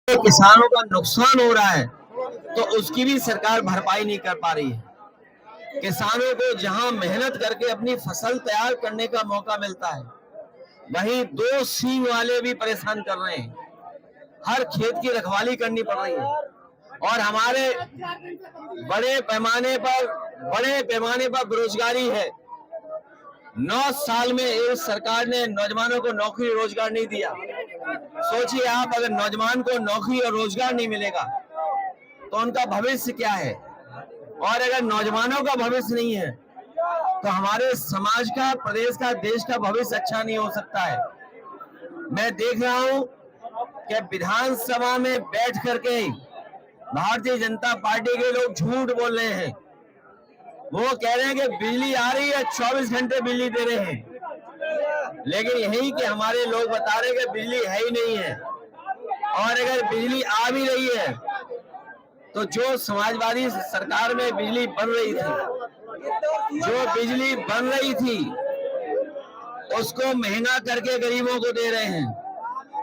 किसानों का नुकसान हो रहा है तो उसकी भी सरकार भरपाई नहीं कर पा रही है। किसानों को जहां मेहनत करके अपनी फसल तैयार करने का मौका मिलता है, वहीं दो सींग वाले भी परेशान कर रहे हैं। हर खेत की रखवाली करनी पड़ रही है और हमारे बड़े पैमाने पर बेरोजगारी है। 9 साल में इस सरकार ने नौजवानों को नौकरी रोजगार नहीं दिया। सोचिए आप, अगर नौजवान को नौकरी और रोजगार नहीं मिलेगा तो उनका भविष्य क्या है, और अगर नौजवानों का भविष्य नहीं है तो हमारे समाज का, प्रदेश का, देश का भविष्य अच्छा नहीं हो सकता है। मैं देख रहा हूं कि विधानसभा में बैठ करके भारतीय जनता पार्टी के लोग झूठ बोल रहे हैं। वो कह रहे हैं कि बिजली आ रही है, 24 घंटे बिजली दे रहे हैं, लेकिन यही कि हमारे लोग बता रहे हैं कि बिजली है ही नहीं है। और अगर बिजली आ भी रही है तो जो समाजवादी सरकार में बिजली बन रही थी उसको महंगा करके गरीबों को दे रहे हैं,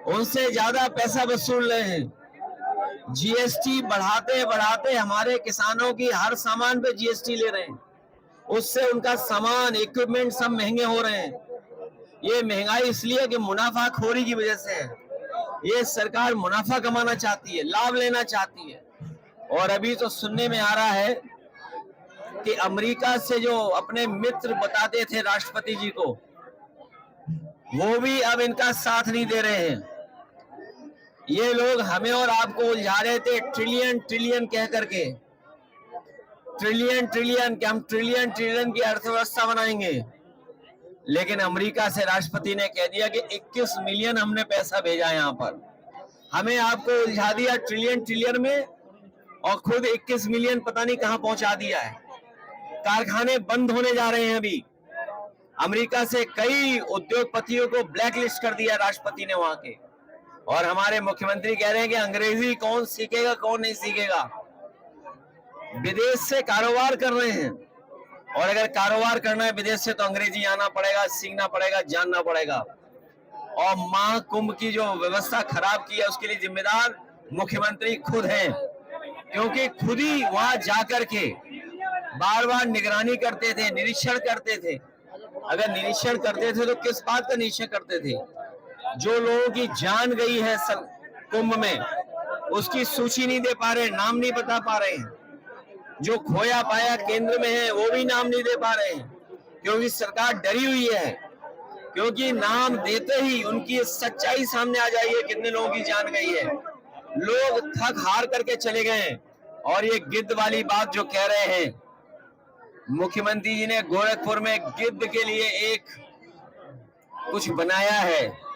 उनसे ज्यादा पैसा वसूल रहे हैं। जीएसटी बढ़ाते बढ़ाते हमारे किसानों की हर सामान पे जीएसटी ले रहे हैं, उससे उनका सामान, इक्विपमेंट सब महंगे हो रहे हैं। ये महंगाई इसलिए कि मुनाफाखोरी की वजह से है। ये सरकार मुनाफा कमाना चाहती है, लाभ लेना चाहती है। और अभी तो सुनने में आ रहा है कि अमेरिका से जो अपने मित्र बताते थे राष्ट्रपति जी को, वो भी अब इनका साथ नहीं दे रहे हैं। ये लोग हमें और आपको उलझा रहे थे ट्रिलियन ट्रिलियन कह करके, ट्रिलियन ट्रिलियन कि हम ट्रिलियन ट्रिलियन की अर्थव्यवस्था बनाएंगे। लेकिन अमेरिका से राष्ट्रपति ने कह दिया कि 21 मिलियन हमने पैसा भेजा यहाँ पर, हमें आपको उलझा दिया ट्रिलियन ट्रिलियन में, और खुद 21 मिलियन पता नहीं कहां पहुंचा दिया है। कारखाने बंद होने जा रहे हैं। अभी अमेरिका से कई उद्योगपतियों को ब्लैकलिस्ट कर दिया राष्ट्रपति ने वहां के, और हमारे मुख्यमंत्री कह रहे हैं कि अंग्रेजी कौन सीखेगा, कौन नहीं सीखेगा। विदेश से कारोबार कर रहे हैं, और अगर कारोबार करना है विदेश से तो अंग्रेजी आना पड़ेगा, सीखना पड़ेगा, जानना पड़ेगा। और महाकुंभ की जो व्यवस्था खराब की है उसके लिए जिम्मेदार मुख्यमंत्री खुद हैं, क्योंकि खुद ही वहां जाकर के बार बार निगरानी करते थे, निरीक्षण करते थे। अगर निरीक्षण करते थे तो किस बात का निरीक्षण करते थे? जो लोगों की जान गई है कुंभ में, उसकी सूची नहीं दे पा रहे, नाम नहीं बता पा रहे हैं। जो खोया पाया केंद्र में है वो भी नाम नहीं दे पा रहे हैं, क्योंकि सरकार डरी हुई है, क्योंकि नाम देते ही उनकी सच्चाई सामने आ जाएगी, कितने लोगों की जान गई है। लोग थक हार करके चले गए। और ये गिद्ध वाली बात जो कह रहे हैं, मुख्यमंत्री जी ने गोरखपुर में गिद्ध के लिए एक कुछ बनाया है।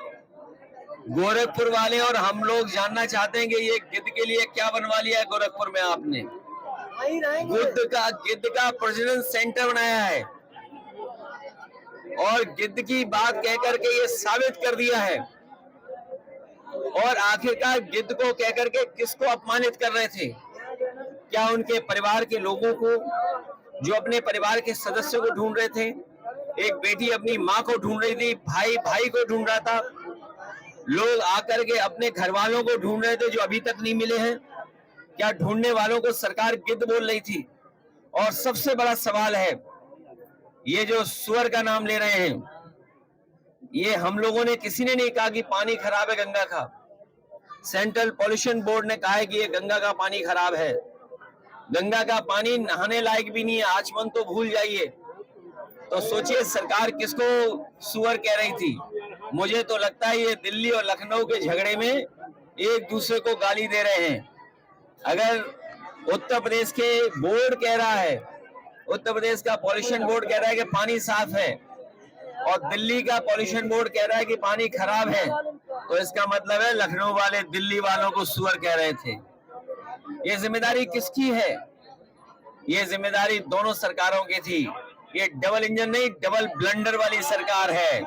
गोरखपुर वाले और हम लोग जानना चाहते हैं कि ये गिद्ध के लिए क्या बनवा लिया है गोरखपुर में आपने। गिद्ध का प्रजनन सेंटर बनाया है, और गिद्ध की बात कहकर के ये साबित कर दिया है। और आखिरकार गिद्ध को कहकर के किसको अपमानित कर रहे थे? क्या उनके परिवार के लोगों को, जो अपने परिवार के सदस्यों को ढूंढ रहे थे? एक बेटी अपनी माँ को ढूंढ रही थी, भाई भाई को ढूंढ रहा था, लोग आकर के अपने घर वालों को ढूंढ रहे थे जो अभी तक नहीं मिले हैं। क्या ढूंढने वालों को सरकार गिद्ध बोल रही थी? और सबसे बड़ा सवाल है, ये जो सुअर का नाम ले रहे हैं, ये हम लोगों ने किसी ने नहीं कहा कि पानी खराब है गंगा का। सेंट्रल पॉल्यूशन बोर्ड ने कहा है कि ये गंगा का पानी खराब है। गंगा का पानी नहाने लायक भी नहीं है, आचमन तो भूल जाइए। तो सोचिए सरकार किसको सुअर कह रही थी। मुझे तो लगता है ये दिल्ली और लखनऊ के झगड़े में एक दूसरे को गाली दे रहे हैं। अगर उत्तर प्रदेश के बोर्ड कह रहा है, उत्तर प्रदेश का पॉल्यूशन बोर्ड कह रहा है कि पानी साफ है, और दिल्ली का पॉल्यूशन बोर्ड कह रहा है कि पानी खराब है, तो इसका मतलब है लखनऊ वाले दिल्ली वालों को सुअर कह रहे थे। ये जिम्मेदारी किसकी है? ये जिम्मेदारी दोनों सरकारों की थी। ये डबल इंजन नहीं, डबल ब्लंडर वाली सरकार है।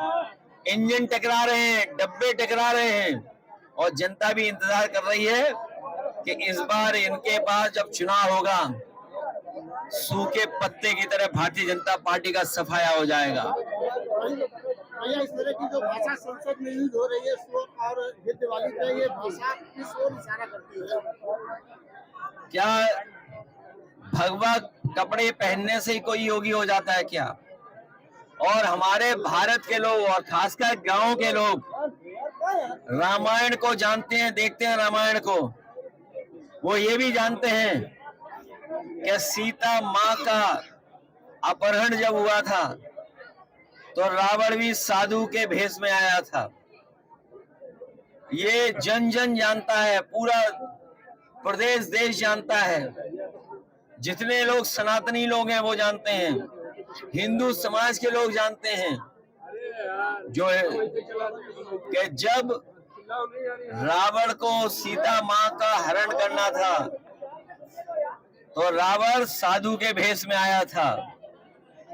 इंजन टकरा रहे हैं, डब्बे टकरा रहे हैं, और जनता भी इंतजार कर रही है कि इस बार इनके पास जब चुनाव होगा, सूखे पत्ते की तरह भारतीय जनता पार्टी का सफाया हो जाएगा। भैया इस तरह की जो भाषा संसद में यूज हो रही है और ये दिवाली पे ये भाषा किस ओर इशारा करती है? क्या भगवा कपड़े पहनने से ही कोई योगी हो जाता है क्या? और हमारे भारत के लोग और खासकर गांव के लोग रामायण को जानते हैं, देखते हैं रामायण को। वो ये भी जानते हैं कि सीता माँ का अपहरण जब हुआ था तो रावण भी साधु के भेष में आया था। ये जन जन जानता है, पूरा प्रदेश देश जानता है। जितने लोग सनातनी लोग हैं वो जानते हैं, हिंदू समाज के लोग जानते हैं जो कि जब रावण को सीता माँ का हरण करना था तो रावण साधु के भेष में आया था।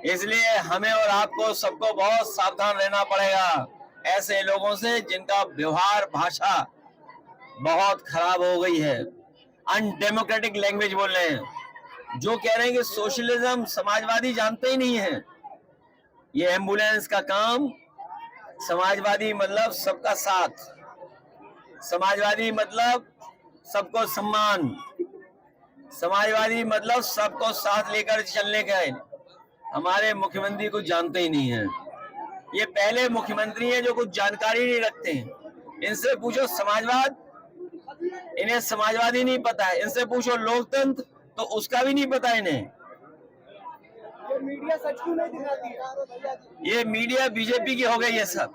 इसलिए हमें और आपको सबको बहुत सावधान रहना पड़ेगा ऐसे लोगों से जिनका व्यवहार भाषा बहुत खराब हो गई है, अनडेमोक्रेटिक लैंग्वेज बोल रहे हैं, जो कह रहे हैं कि सोशलिज्म समाजवादी जानते ही नहीं है। ये एम्बुलेंस का काम, समाजवादी मतलब सबका साथ, समाजवादी मतलब सबको सम्मान, समाजवादी मतलब सबको साथ लेकर चलने का है। हमारे मुख्यमंत्री कुछ जानते ही नहीं है। ये पहले मुख्यमंत्री हैं जो कुछ जानकारी नहीं रखते हैं। इनसे पूछो समाजवाद, इन्हें समाजवादी नहीं पता है। इनसे पूछो लोकतंत्र, तो उसका भी नहीं पता इन्हें। ये मीडिया सच क्यों नहीं दिखाती है? ये मीडिया बीजेपी की हो गई है सब।